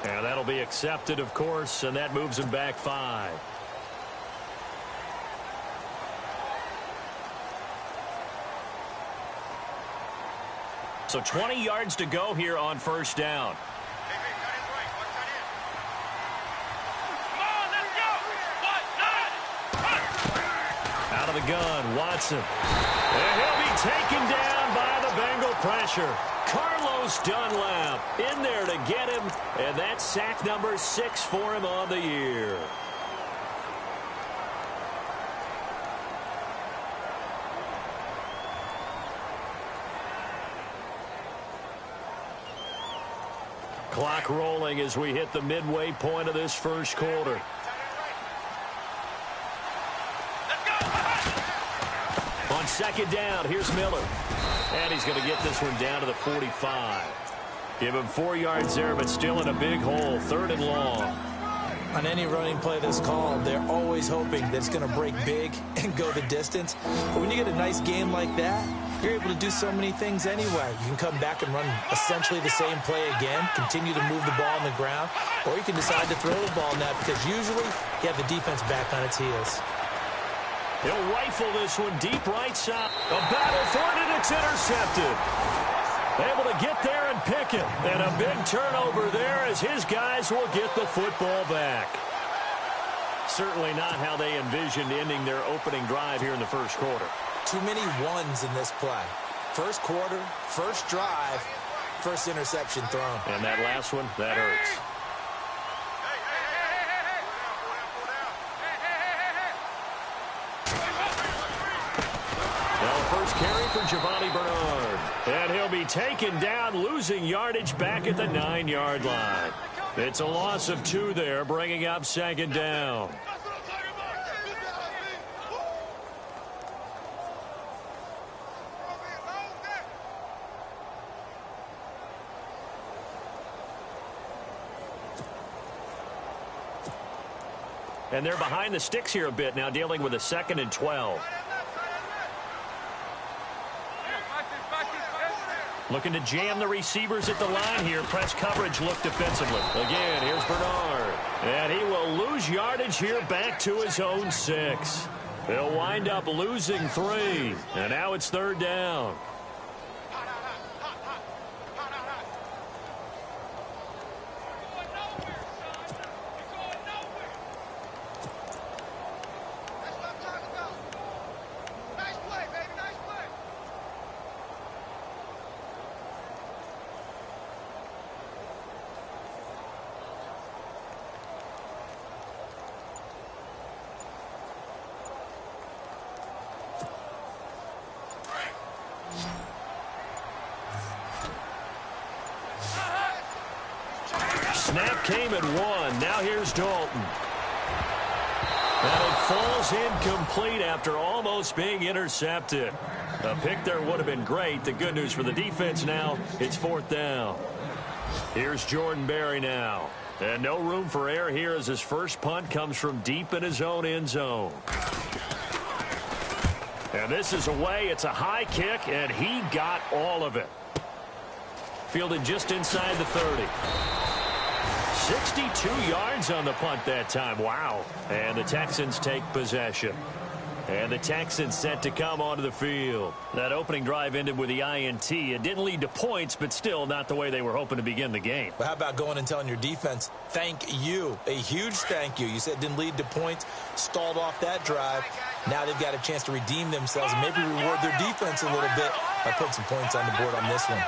And that'll be accepted, of course, and that moves him back 5. So 20 yards to go here on first down. Out of the gun, Watson. And he'll be taken down by the Bengal pressure. Carlos Dunlap in there to get him, and that's sack number 6 for him on the year. Clock rolling as we hit the midway point of this first quarter. On second down, here's Miller. And he's going to get this one down to the 45. Give him 4 yards there, but still in a big hole. 3rd and long. On any running play that's called, they're always hoping that it's going to break big and go the distance. But when you get a nice game like that, you're able to do so many things anyway. You can come back and run essentially the same play again, continue to move the ball on the ground, or you can decide to throw the ball now because usually you have the defense back on its heels. He'll rifle this one deep right side. A battle for it, and it's intercepted. Able to get there and pick it. And a big turnover there as his guys will get the football back. Certainly not how they envisioned ending their opening drive here in the first quarter. Too many ones in this play. First quarter, first drive, first interception thrown. And that last one, that hurts. Carry for Giovanni Bernard. And he'll be taken down, losing yardage back at the 9-yard line. It's a loss of 2 there, bringing up second down. And they're behind the sticks here a bit now, dealing with a 2nd and 12. Looking to jam the receivers at the line here. Press coverage look defensively. Again, here's Bernard. And he will lose yardage here back to his own 6. They'll wind up losing 3. And now it's 3rd down. Snap came at 1. Now here's Dalton. And it falls incomplete after almost being intercepted. A pick there would have been great. The good news for the defense now, it's 4th down. Here's Jordan Berry now. And no room for error here as his first punt comes from deep in his own end zone. And this is away. It's a high kick, and he got all of it. Fielded just inside the 30. 62 yards on the punt that time. Wow. And the Texans take possession. And the Texans set to come onto the field. That opening drive ended with the INT. It didn't lead to points, but still not the way they were hoping to begin the game. But how about going and telling your defense, thank you, a huge thank you. You said it didn't lead to points, stalled off that drive. Now they've got a chance to redeem themselves and maybe reward their defense a little bit by putting some points on the board on this one.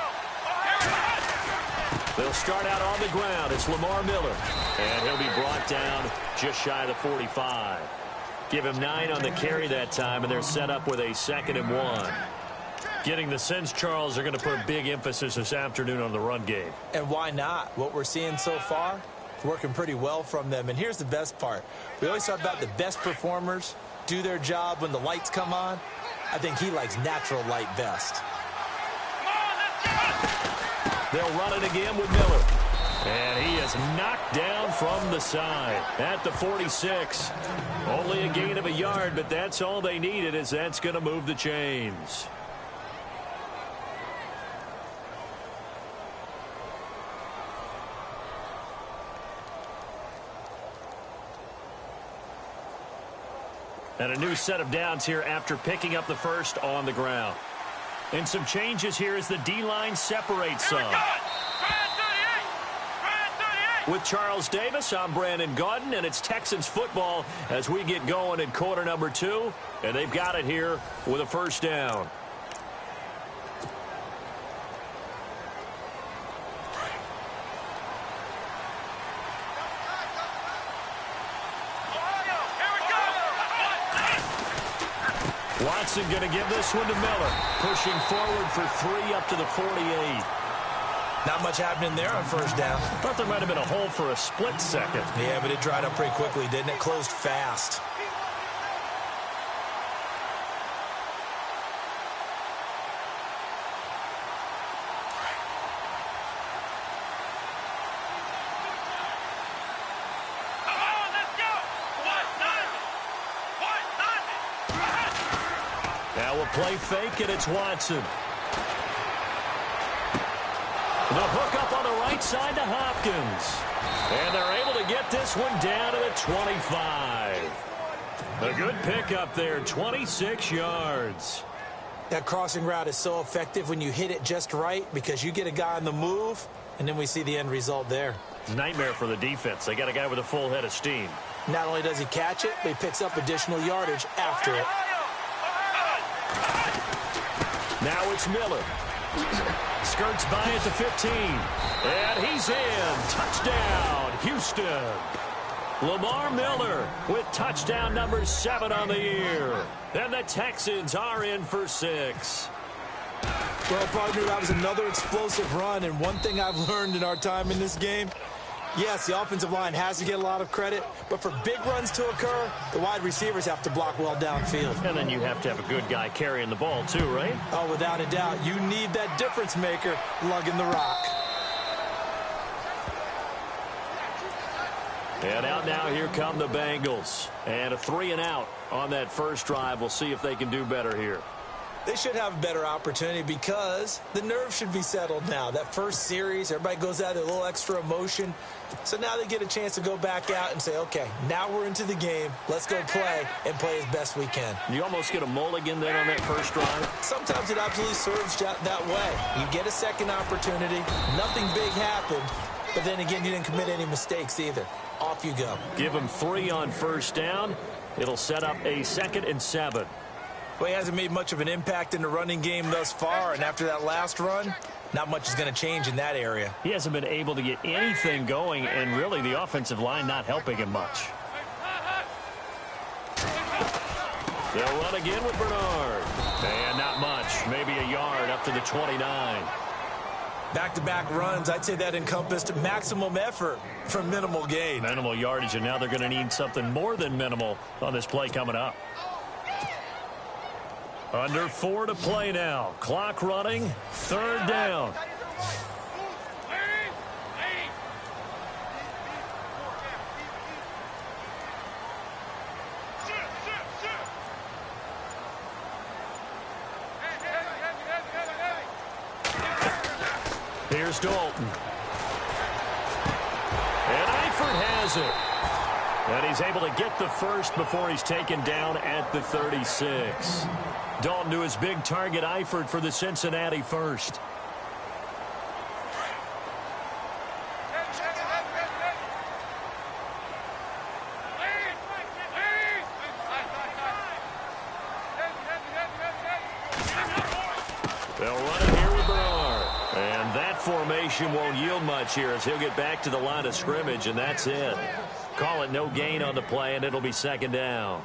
They'll start out on the ground. It's Lamar Miller. And he'll be brought down just shy of the 45. Give him 9 on the carry that time, and they're set up with a 2nd and 1. Getting the sense, Charles, they're going to put a big emphasis this afternoon on the run game. And why not? What we're seeing so far, it's working pretty well from them. And here's the best part. We always talk about the best performers do their job when the lights come on. I think he likes natural light best. They'll run it again with Miller. And he is knocked down from the side at the 46. Only a gain of a yard, but that's all they needed, as that's going to move the chains. And a new set of downs here after picking up the first on the ground. And some changes here as the D-line separates some. With Charles Davis, I'm Brandon Gaudin, and it's Texans football as we get going in quarter number 2. And they've got it here with a first down. Watson going to give this one to Miller. Pushing forward for 3 up to the 48. Not much happening there on first down. Thought there might have been a hole for a split second. Yeah, but it dried up pretty quickly, didn't it? Closed fast. Now we'll play fake, and it's Watson. The hook up on the right side to Hopkins. And they're able to get this one down to the 25. A good pickup there, 26 yards. That crossing route is so effective when you hit it just right because you get a guy on the move, and then we see the end result there. Nightmare for the defense. They got a guy with a full head of steam. Not only does he catch it, but he picks up additional yardage after it. Now it's Miller. Skirts by at the 15. And he's in. Touchdown, Houston. Lamar Miller with touchdown number 7 on the year. And the Texans are in for 6. Well, partner, that was another explosive run. And one thing I've learned in our time in this game, yes, the offensive line has to get a lot of credit, but for big runs to occur, the wide receivers have to block well downfield. And then you have to have a good guy carrying the ball too, right? Oh, without a doubt. You need that difference maker lugging the rock. And out now, here come the Bengals. And a 3-and-out on that first drive. We'll see if they can do better here. They should have a better opportunity because the nerves should be settled now. That first series, everybody goes out with a little extra emotion. So now they get a chance to go back out and say, okay, now we're into the game. Let's go play and play as best we can. You almost get a mulligan then on that first drive. Sometimes it absolutely serves that way. You get a second opportunity. Nothing big happened. But then again, you didn't commit any mistakes either. Off you go. Give them 3 on first down. It'll set up a 2nd and 7. Well, he hasn't made much of an impact in the running game thus far, and after that last run, not much is going to change in that area. He hasn't been able to get anything going, and really the offensive line not helping him much. They'll run again with Bernard. And not much, maybe a yard up to the 29. Back-to-back runs, I'd say that encompassed maximum effort for minimal gain. Minimal yardage, and now they're going to need something more than minimal on this play coming up. Under 4 to play now. Clock running. 3rd down. Here's Dalton. And Eifert has it. And he's able to get the first before he's taken down at the 36. Dalton to his big target, Eifert, for the Cincinnati first. They'll run it here with Bernard. And that formation won't yield much here as he'll get back to the line of scrimmage, and that's it. Call it no gain on the play, and it'll be 2nd down.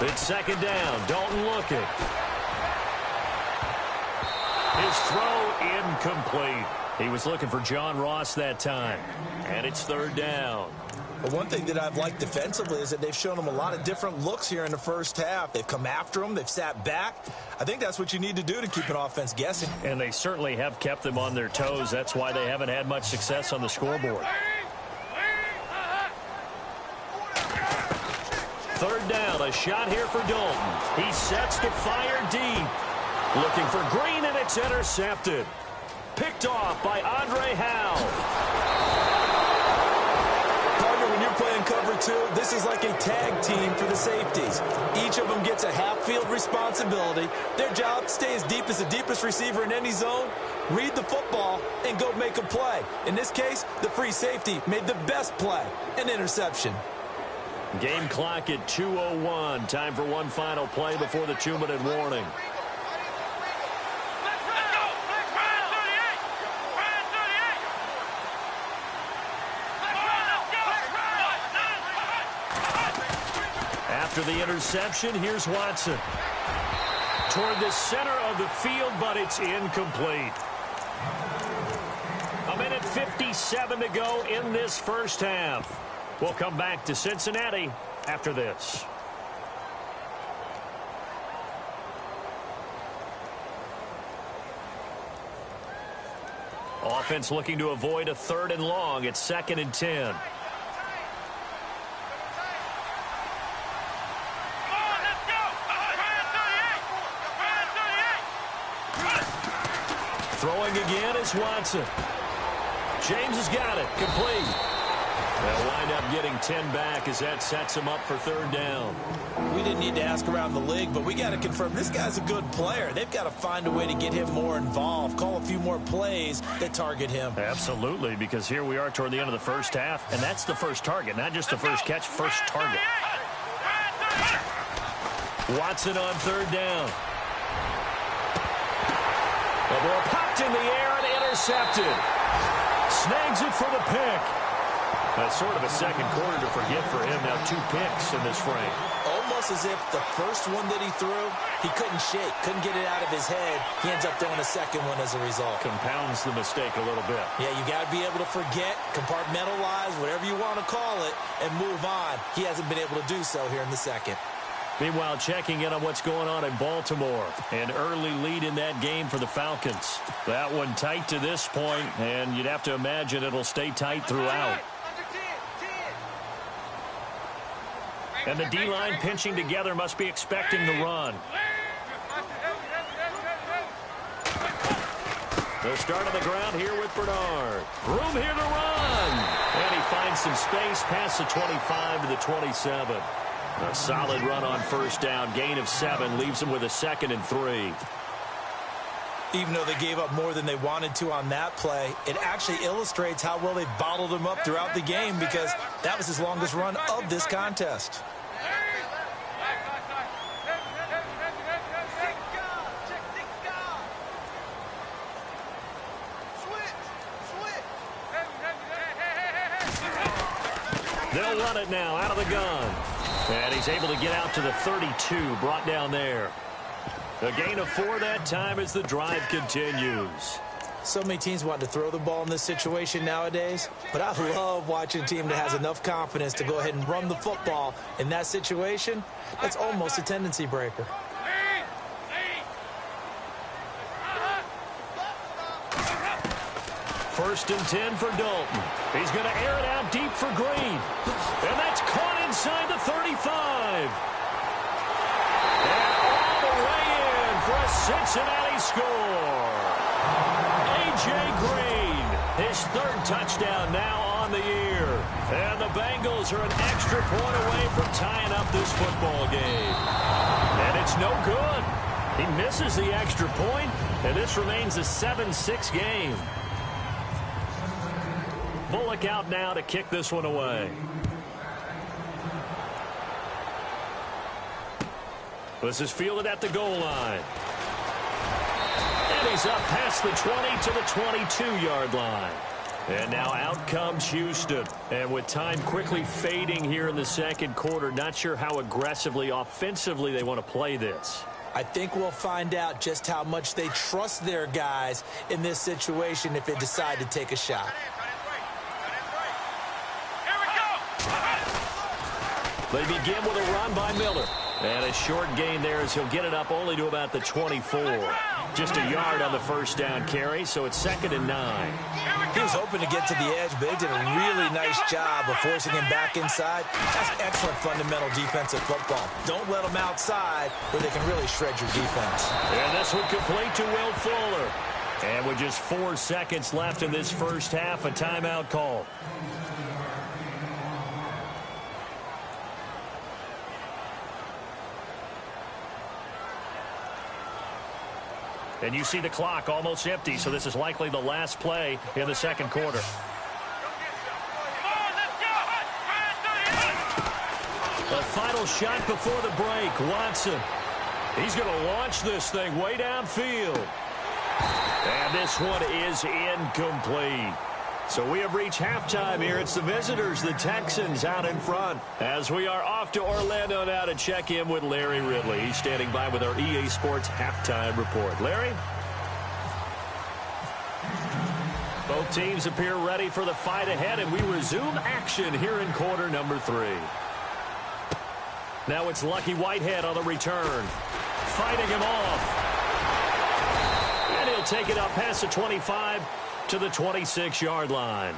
It's 2nd down. Dalton looking. His throw incomplete. He was looking for John Ross that time. And it's 3rd down. But one thing that I've liked defensively is that they've shown them a lot of different looks here in the first half. They've come after them. They've sat back. I think that's what you need to do to keep an offense guessing. And they certainly have kept them on their toes. That's why they haven't had much success on the scoreboard. Third down, a shot here for Dalton. He sets to fire deep. Looking for Green, and it's intercepted. Picked off by Andre Howe. When you're playing cover two, this is like a tag team for the safeties. Each of them gets a half-field responsibility. Their job, stay as deep as the deepest receiver in any zone, read the football, and go make a play. In this case, the free safety made the best play, an interception. Game clock at 2:01. Time for one final play before the 2-minute warning. After the interception, here's Watson. Toward the center of the field, but it's incomplete. A minute 57 to go in this first half. We'll come back to Cincinnati after this. Offense looking to avoid a 3rd and long. It's 2nd and 10. Throwing again is Watson. James has got it. Complete. They'll wind up getting 10 back as that sets him up for 3rd down. We didn't need to ask around the league, but we got to confirm this guy's a good player. They've got to find a way to get him more involved, call a few more plays that target him. Absolutely, because here we are toward the end of the first half, and that's the first target, not just the first catch, first target. Watson on 3rd down. The ball popped in the air and intercepted. Snags it for the pick. That's sort of a second quarter to forget for him. Now 2 picks in this frame. Almost as if the first one that he threw, he couldn't shake, couldn't get it out of his head. He ends up throwing a second one as a result. Compounds the mistake a little bit. Yeah, you got to be able to forget, compartmentalize, whatever you want to call it, and move on. He hasn't been able to do so here in the second. Meanwhile, checking in on what's going on in Baltimore. An early lead in that game for the Falcons. That one tight to this point, and you'd have to imagine it'll stay tight throughout. And the D-line pinching together must be expecting the run. They'll start on the ground here with Bernard. Room here to run. And he finds some space past the 25 to the 27. A solid run on 1st down. Gain of 7 leaves him with a 2nd and 3. Even though they gave up more than they wanted to on that play, it actually illustrates how well they bottled him up throughout the game, because that was his longest run of this contest. They'll run it now out of the gun. And he's able to get out to the 32, brought down there. A gain of 4 that time as the drive continues. So many teams want to throw the ball in this situation nowadays, but I love watching a team that has enough confidence to go ahead and run the football in that situation. That's almost a tendency breaker. First and 10 for Dalton. He's going to air it out deep for Green. And that's caught inside the 35. And all the way in for a Cincinnati score. A.J. Green, his 3rd touchdown now on the year. And the Bengals are an extra point away from tying up this football game. And it's no good. He misses the extra point, and this remains a 7-6 game. Bullock out now to kick this one away. This is fielded at the goal line. And he's up past the 20 to the 22-yard line. And now out comes Houston. And with time quickly fading here in the second quarter, not sure how aggressively, offensively they want to play this. I think we'll find out just how much they trust their guys in this situation if they decide to take a shot. They begin with a run by Miller. And a short gain there as he'll get it up only to about the 24. Just a yard on the first down carry, so it's 2nd and 9. He was hoping to get to the edge, but they did a really nice job of forcing him back inside. That's excellent fundamental defensive football. Don't let them outside where they can really shred your defense. And this one complete to Will Fuller. And with just 4 seconds left in this first half, a timeout call. And you see the clock almost empty, so this is likely the last play in the second quarter. The final shot before the break, Watson. He's going to launch this thing way downfield. And this one is incomplete. So we have reached halftime here. It's the visitors, the Texans, out in front. As we are off to Orlando now to check in with Larry Ridley. He's standing by with our EA Sports halftime report. Larry? Both teams appear ready for the fight ahead, and we resume action here in quarter number 3. Now it's Lucky Whitehead on the return. Fighting him off. And he'll take it up past the 25 to the 26-yard line.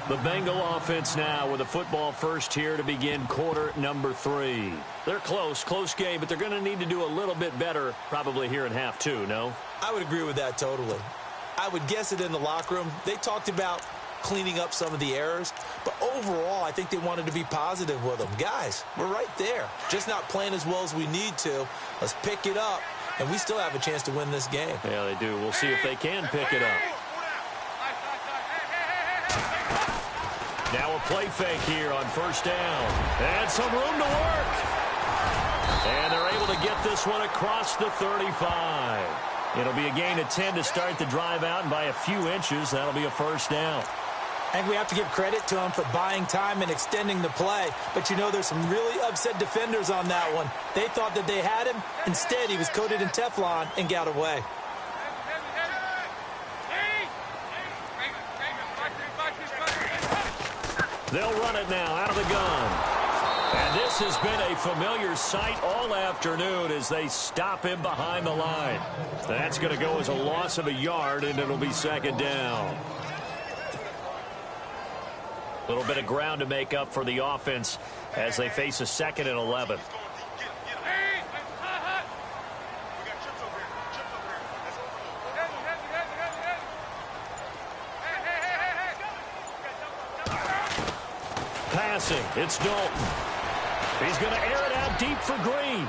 The Bengal offense now with a football first here to begin quarter number 3. They're close game, but they're going to need to do a little bit better probably here in half 2, no? I would agree with that totally. I would guess it in the locker room. They talked about cleaning up some of the errors, but overall, I think they wanted to be positive with them. Guys, we're right there. Just not playing as well as we need to. Let's pick it up, and we still have a chance to win this game. Yeah, they do. We'll see if they can pick it up. Now a play fake here on first down. And some room to work. And they're able to get this one across the 35. It'll be a gain of 10 to start the drive out, and by a few inches, that'll be a first down. I think we have to give credit to him for buying time and extending the play. But, you know, there's some really upset defenders on that one. They thought that they had him. Instead, he was coated in Teflon and got away. They'll run it now out of the gun. And this has been a familiar sight all afternoon as they stop him behind the line. That's going to go as a loss of a yard, and it'll be second down. A little bit of ground to make up for the offense as they face a 2nd and 11. Passing, it's Dalton. He's going to air it out deep for Green.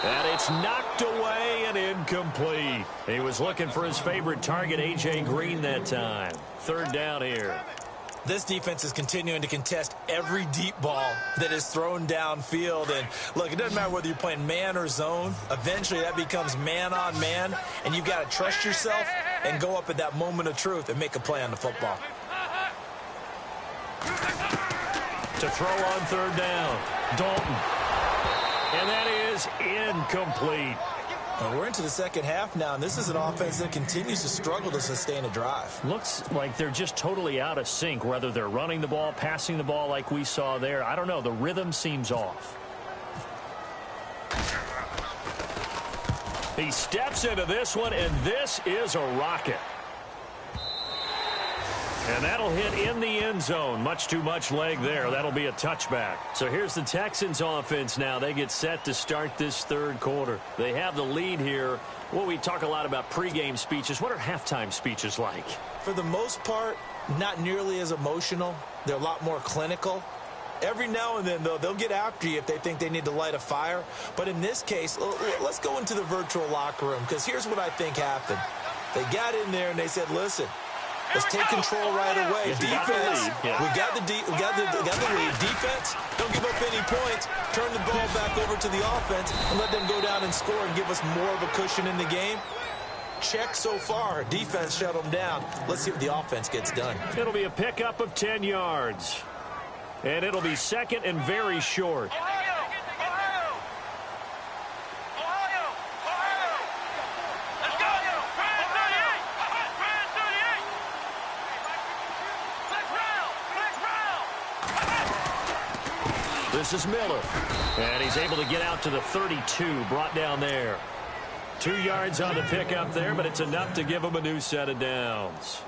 And it's knocked away and incomplete. He was looking for his favorite target, A.J. Green, that time. Third down here. This defense is continuing to contest every deep ball that is thrown downfield. And, look, it doesn't matter whether you're playing man or zone. Eventually, that becomes man on man. And you've got to trust yourself and go up at that moment of truth and make a play on the football. To throw on third down, Dalton. And that is incomplete. And we're into the second half now, and this is an offense that continues to struggle to sustain a drive. Looks like they're just totally out of sync, whether they're running the ball, passing the ball like we saw there. I don't know. The rhythm seems off. He steps into this one, and this is a rocket. And that'll hit in the end zone. Much too much leg there. That'll be a touchback. So here's the Texans offense now. They get set to start this third quarter. They have the lead here. Well, we talk a lot about pregame speeches. What are halftime speeches like? For the most part, not nearly as emotional. They're a lot more clinical. Every now and then, though, they'll get after you if they think they need to light a fire. But in this case, let's go into the virtual locker room, because here's what I think happened. They got in there and they said, listen, let's take control right away. Defense, we got the lead. Defense, don't give up any points. Turn the ball back over to the offense and let them go down and score and give us more of a cushion in the game. Check so far. Defense shut them down. Let's see what the offense gets done. It'll be a pickup of 10 yards. And it'll be second and very short. This is Miller. And he's able to get out to the 32, brought down there. 2 yards on the pickup there, but it's enough to give him a new set of downs.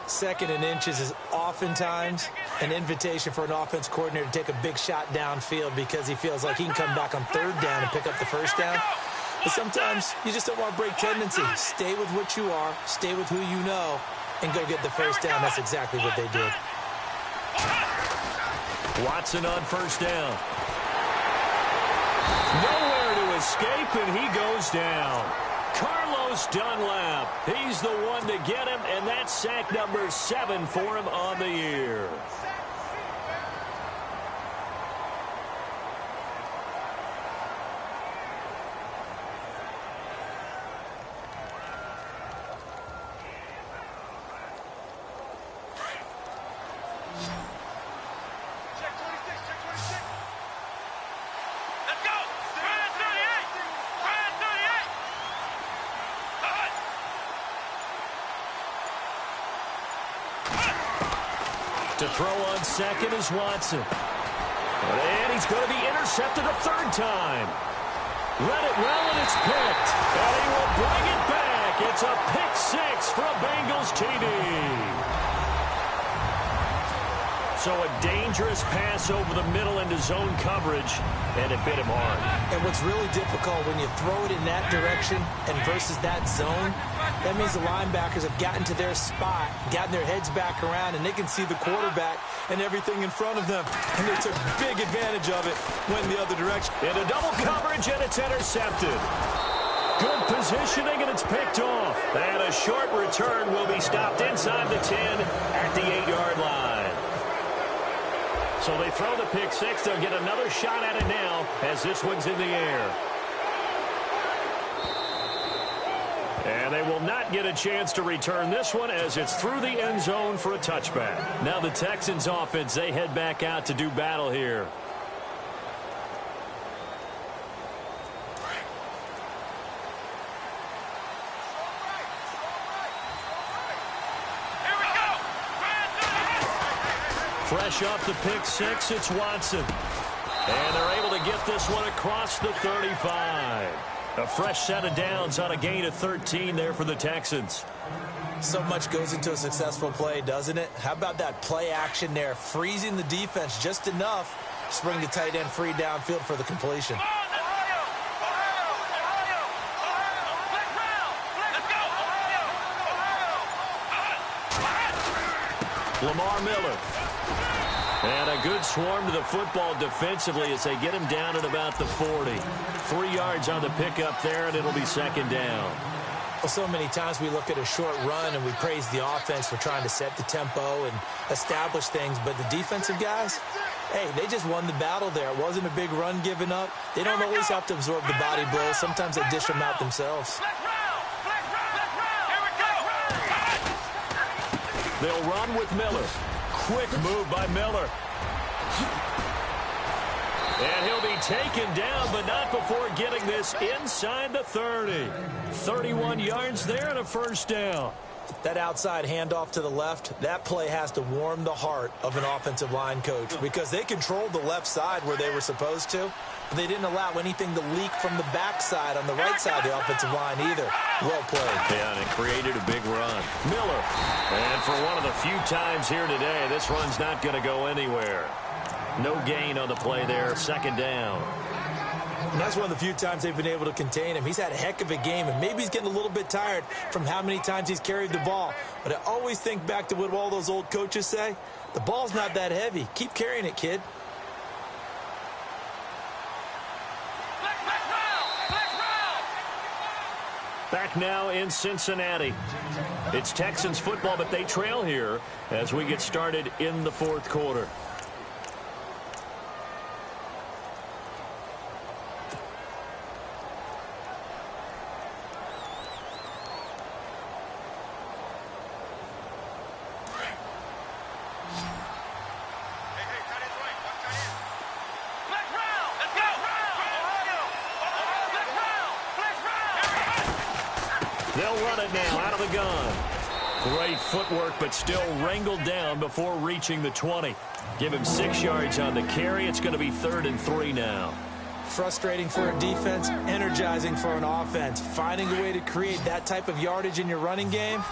2nd and inches is oftentimes an invitation for an offense coordinator to take a big shot downfield because he feels like he can come back on 3rd down and pick up the 1st down. But sometimes you just don't want to break tendency. Stay with what you are, stay with who you know, and go get the 1st down. That's exactly what they did. Watson on 1st down. Nowhere to escape, and he goes down. Carlos Dunlap, he's the one to get him, and that's sack number 7 for him on the year. To throw on 2nd is Watson. And he's going to be intercepted a 3rd time. Read it well, and it's picked. And he will bring it back. It's a pick 6 for a Bengals TD. So a dangerous pass over the middle into zone coverage, and it bit him hard. And what's really difficult when you throw it in that direction and versus that zone, that means the linebackers have gotten to their spot, gotten their heads back around, and they can see the quarterback and everything in front of them. And they took big advantage of it, went the other direction. Into double coverage, and it's intercepted. Good positioning, and it's picked off. And a short return will be stopped inside the 10 at the 8-yard line. So they throw the pick 6. They'll get another shot at it now as this one's in the air. And they will not get a chance to return this one as it's through the end zone for a touchback. Now the Texans offense, they head back out to do battle here. Fresh off the pick 6, it's Watson. And they're able to get this one across the 35. A fresh set of downs on a gain of 13 there for the Texans. So much goes into a successful play, doesn't it? How about that play action there, freezing the defense just enough to bring the tight end free downfield for the completion. Lamar Miller. And a good swarm to the football defensively as they get him down at about the 40. 3 yards on the pickup there, and it'll be 2nd down. Well, so many times we look at a short run and we praise the offense for trying to set the tempo and establish things, but the defensive guys, hey, they just won the battle there. It wasn't a big run given up. They don't always have to absorb the body blows. Sometimes they dish them out themselves. They'll run with Miller. Quick move by Miller. And he'll be taken down, but not before getting this inside the 30. 31 yards there and a 1st down. That outside handoff to the left, that play has to warm the heart of an offensive line coach because they controlled the left side where they were supposed to, but they didn't allow anything to leak from the backside on the right side of the offensive line either. Well played. Yeah, and it created a big run. Miller. And for one of the few times here today, this run's not going to go anywhere. No gain on the play there, 2nd down. And that's one of the few times they've been able to contain him. He's had a heck of a game, and maybe he's getting a little bit tired from how many times he's carried the ball. But I always think back to what all those old coaches say. The ball's not that heavy. Keep carrying it, kid. Back now in Cincinnati. It's Texans football, but they trail here as we get started in the 4th quarter. They'll run it now out of the gun. Great footwork, but still wrangled down before reaching the 20. Give him 6 yards on the carry. It's going to be 3rd and 3 now. Frustrating for a defense, energizing for an offense. Finding a way to create that type of yardage in your running game,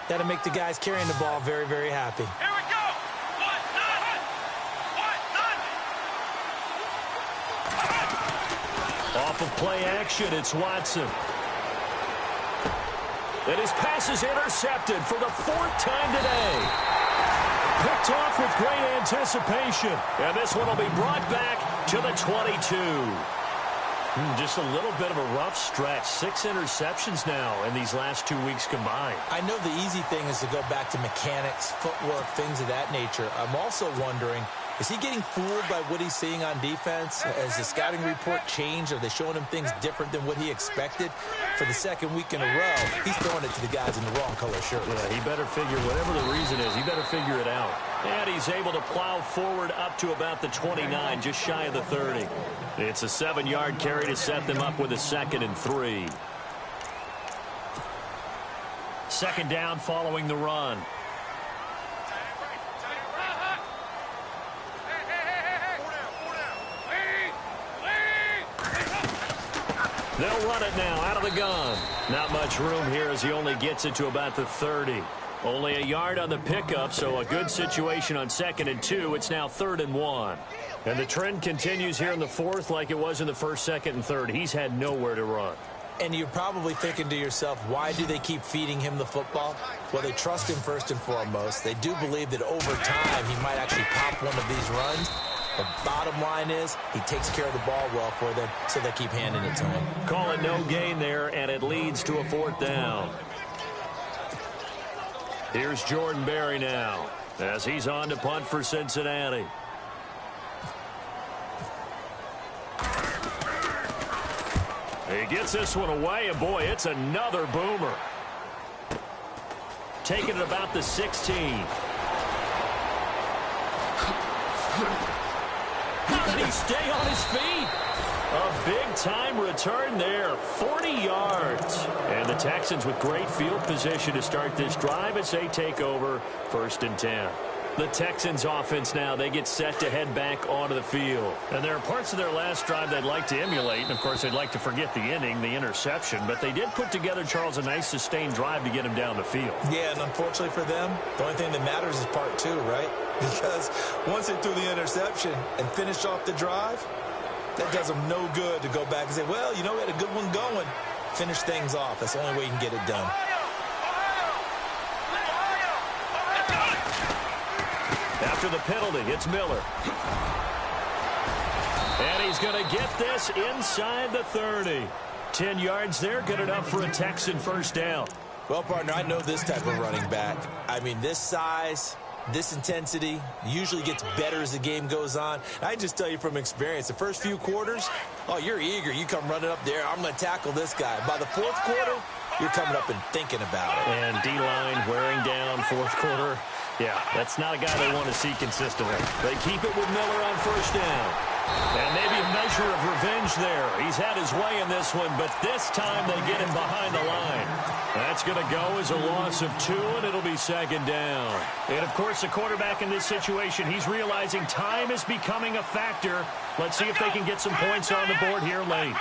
that'll make the guys carrying the ball very, very happy. Here we go. Off of play action, it's Watson. And his pass is intercepted for the 4th time today. Picked off with great anticipation. And this one will be brought back to the 22. Just a little bit of a rough stretch. 6 interceptions now in these last 2 weeks combined. I know the easy thing is to go back to mechanics, footwork, things of that nature. I'm also wondering, is he getting fooled by what he's seeing on defense? Has the scouting report changed? Are they showing him things different than what he expected? For the 2nd week in a row, he's throwing it to the guys in the wrong color shirt. Yeah, he better figure, whatever the reason is, he better figure it out. And he's able to plow forward up to about the 29, just shy of the 30. It's a 7-yard carry to set them up with a 2nd and 3. 2nd down following the run. They'll run it now out of the gun. Not much room here as he only gets it to about the 30. Only a yard on the pickup, so a good situation on 2nd and 2. It's now 3rd and 1. And the trend continues here in the 4th like it was in the 1st, 2nd, and 3rd. He's had nowhere to run. And you're probably thinking to yourself, why do they keep feeding him the football? Well, they trust him first and foremost. They do believe that over time he might actually pop one of these runs. The bottom line is he takes care of the ball well for them, so they keep handing it to him. Call it no gain there, and it leads to a 4th down. Here's Jordan Berry now as he's on to punt for Cincinnati. He gets this one away, and boy, it's another boomer. Taking it about the 16. How did he stay on his feet? A big-time return there, 40 yards. And the Texans with great field position to start this drive as they take over 1st and 10. The Texans offense now, they get set to head back onto the field. And there are parts of their last drive they'd like to emulate. And, of course, they'd like to forget the inning, the interception. But they did put together, Charles, a nice sustained drive to get him down the field. Yeah, and unfortunately for them, the only thing that matters is part 2, right? Because once they threw the interception and finished off the drive, that does them no good to go back and say, well, you know, we had a good one going. Finish things off. That's the only way you can get it done. After the penalty, it's Miller. And he's going to get this inside the 30. 10 yards there, good enough for a Texan 1st down. Well, partner, I know this type of running back. I mean, this size, this intensity usually gets better as the game goes on. I just tell you from experience, the first few quarters, oh, you're eager. You come running up there. I'm going to tackle this guy. By the 4th quarter, you're coming up and thinking about it. And D-line wearing down 4th quarter. Yeah, that's not a guy they want to see consistently. They keep it with Miller on 1st down. And maybe a measure of revenge there. He's had his way in this one, but this time they get him behind the line. That's going to go as a loss of 2, and it'll be 2nd down. And, of course, the quarterback in this situation, he's realizing time is becoming a factor. Let's see if they can get some points on the board here late.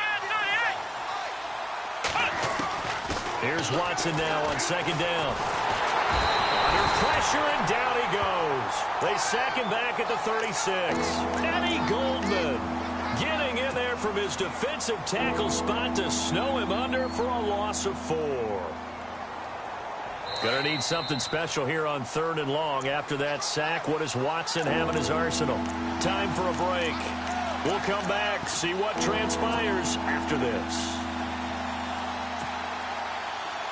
Here's Watson now on 2nd down. Under pressure, and down he goes. They sack him back at the 36. Eddie Goldman getting in there from his defensive tackle spot to snow him under for a loss of 4. Gonna need something special here on 3rd and long. After that sack, what does Watson have in his arsenal? Time for a break. We'll come back, see what transpires after this.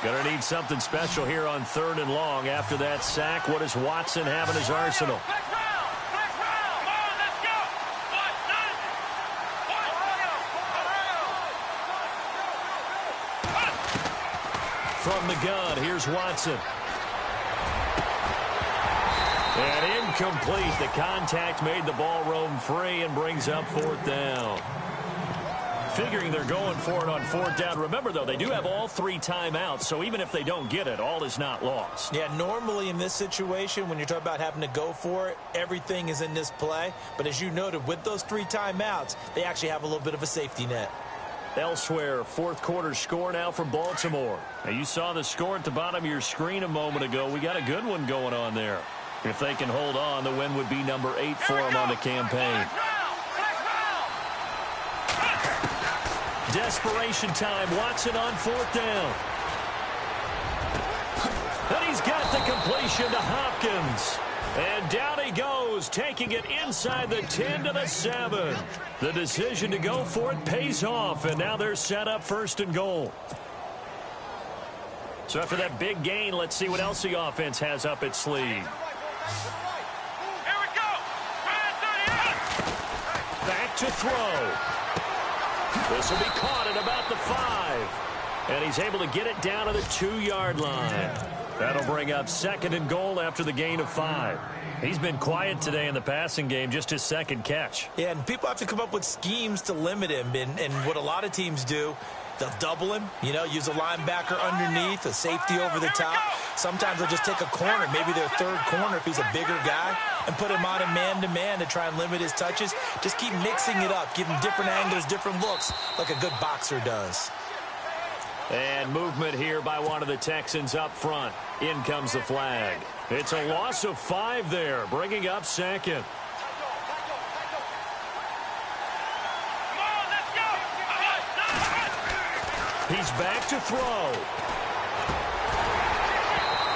Gonna need something special here on 3rd and long. After that sack, what does Watson have in his arsenal? From the gun, here's Watson. And incomplete. The contact made the ball roam free and brings up 4th down. figuring they're going for it on 4th down. Remember, though, they do have all 3 timeouts, so even if they don't get it, all is not lost. Yeah, normally in this situation, when you're talking about having to go for it, everything is in this play. But as you noted, with those 3 timeouts, they actually have a little bit of a safety net. Elsewhere, 4th quarter score now from Baltimore. Now, you saw the score at the bottom of your screen a moment ago. We got a good one going on there. If they can hold on, the win would be number 8 for them on the campaign. Desperation time. Watson on 4th down. And he's got the completion to Hopkins. And down he goes, taking it inside the 10 to the 7. The decision to go for it pays off, and now they're set up 1st and goal. So after that big gain, let's see what else the offense has up its sleeve. Here we go. Back to throw. This will be caught at about the 5. And he's able to get it down to the 2-yard line. That'll bring up 2nd and goal after the gain of 5. He's been quiet today in the passing game, just his 2nd catch. Yeah, and people have to come up with schemes to limit him. And what a lot of teams do, they'll double him, use a linebacker underneath, a safety over the top. Sometimes they'll just take a corner, maybe their 3rd corner if he's a bigger guy, and put him on a man-to-man to try and limit his touches. Just keep mixing it up, give him different angles, different looks, like a good boxer does. And movement here by one of the Texans up front. In comes the flag. It's a loss of 5 there, bringing up 2nd. He's back to throw.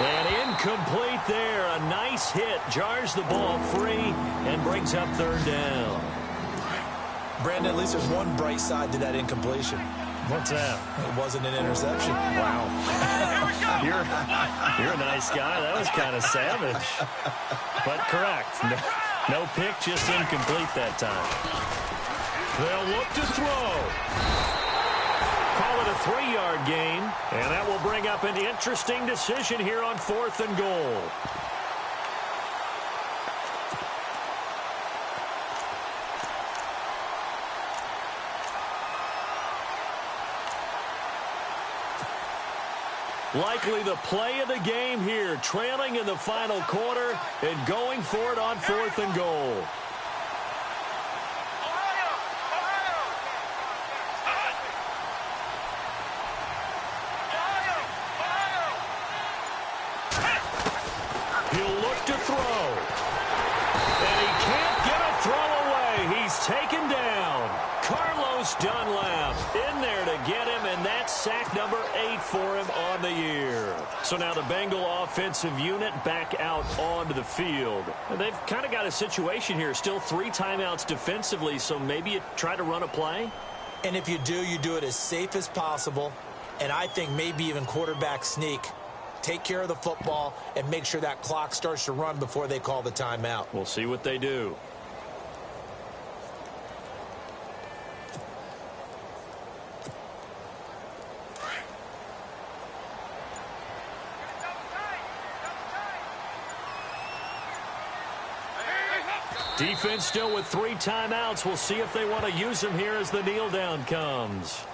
And incomplete there. A nice hit. Jars the ball free and brings up 3rd down. Brandon, at least there's one bright side to that incompletion. What's that? It wasn't an interception. Wow. You're a nice guy. That was kind of savage. But correct. No pick, just incomplete that time. They'll look to throw. Call it a 3-yard gain, and that will bring up an interesting decision here on 4th and goal. Likely the play of the game here, trailing in the final quarter and going for it on 4th and goal. He'll look to throw. And he can't get a throw away. He's taken down. Carlos Dunlap in there to get him, and that's sack number 8 for him on the year. So now the Bengal offensive unit back out onto the field. And they've kind of got a situation here. Still 3 timeouts defensively, so maybe you try to run a play. And if you do it as safe as possible. And I think maybe even quarterback sneak. Take care of the football and make sure that clock starts to run before they call the timeout. We'll see what they do. Defense still with 3 timeouts. We'll see if they want to use them here as the kneel down comes.